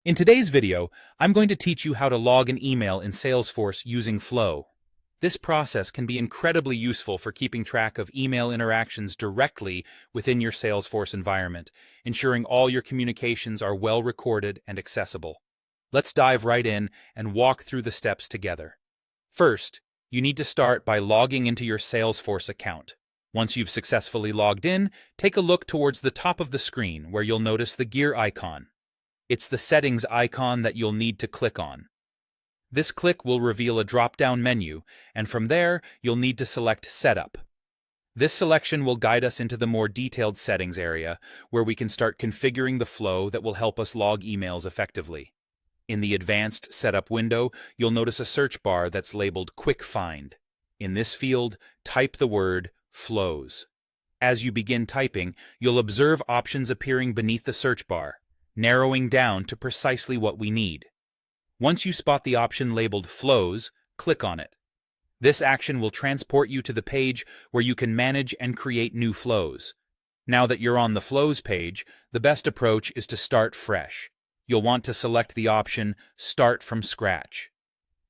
In today's video, I'm going to teach you how to log an email in Salesforce using Flow. This process can be incredibly useful for keeping track of email interactions directly within your Salesforce environment, ensuring all your communications are well recorded and accessible. Let's dive right in and walk through the steps together. First, you need to start by logging into your Salesforce account. Once you've successfully logged in, take a look towards the top of the screen where you'll notice the gear icon. It's the settings icon that you'll need to click on. This click will reveal a drop-down menu, and from there, you'll need to select Setup. This selection will guide us into the more detailed settings area, where we can start configuring the flow that will help us log emails effectively. In the Advanced Setup window, you'll notice a search bar that's labeled Quick Find. In this field, type the word Flows. As you begin typing, you'll observe options appearing beneath the search bar, narrowing down to precisely what we need. Once you spot the option labeled Flows, click on it. This action will transport you to the page where you can manage and create new flows. Now that you're on the Flows page, the best approach is to start fresh. You'll want to select the option Start from Scratch.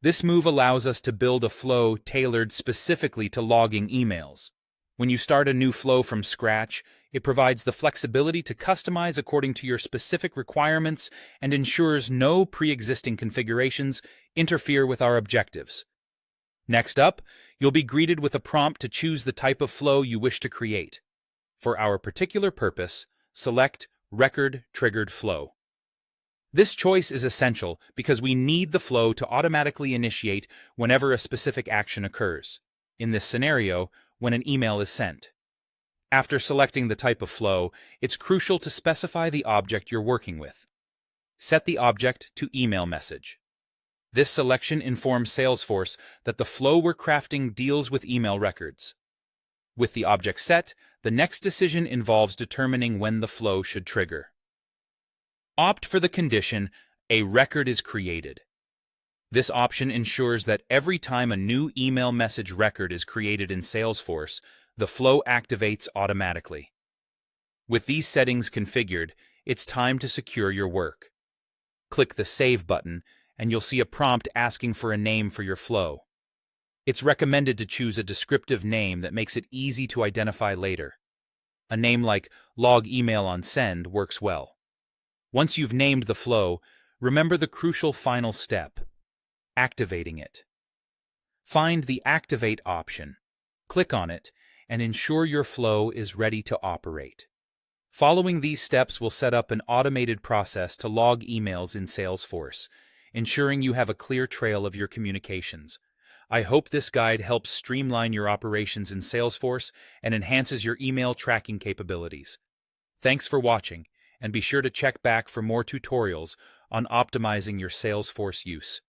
This move allows us to build a flow tailored specifically to logging emails. When you start a new flow from scratch, it provides the flexibility to customize according to your specific requirements and ensures no pre-existing configurations interfere with our objectives. Next up, you'll be greeted with a prompt to choose the type of flow you wish to create. For our particular purpose, select Record Triggered Flow. This choice is essential because we need the flow to automatically initiate whenever a specific action occurs. In this scenario, when an email is sent. After selecting the type of flow, it's crucial to specify the object you're working with. Set the object to email message. This selection informs Salesforce that the flow we're crafting deals with email records. With the object set, the next decision involves determining when the flow should trigger. Opt for the condition, a record is created. This option ensures that every time a new email message record is created in Salesforce, the flow activates automatically. With these settings configured, it's time to secure your work. Click the Save button, and you'll see a prompt asking for a name for your flow. It's recommended to choose a descriptive name that makes it easy to identify later. A name like Log Email on Send works well. Once you've named the flow, remember the crucial final step: activating it. Find the Activate option, click on it, and ensure your flow is ready to operate. Following these steps will set up an automated process to log emails in Salesforce, ensuring you have a clear trail of your communications. I hope this guide helps streamline your operations in Salesforce and enhances your email tracking capabilities. Thanks for watching, and be sure to check back for more tutorials on optimizing your Salesforce use.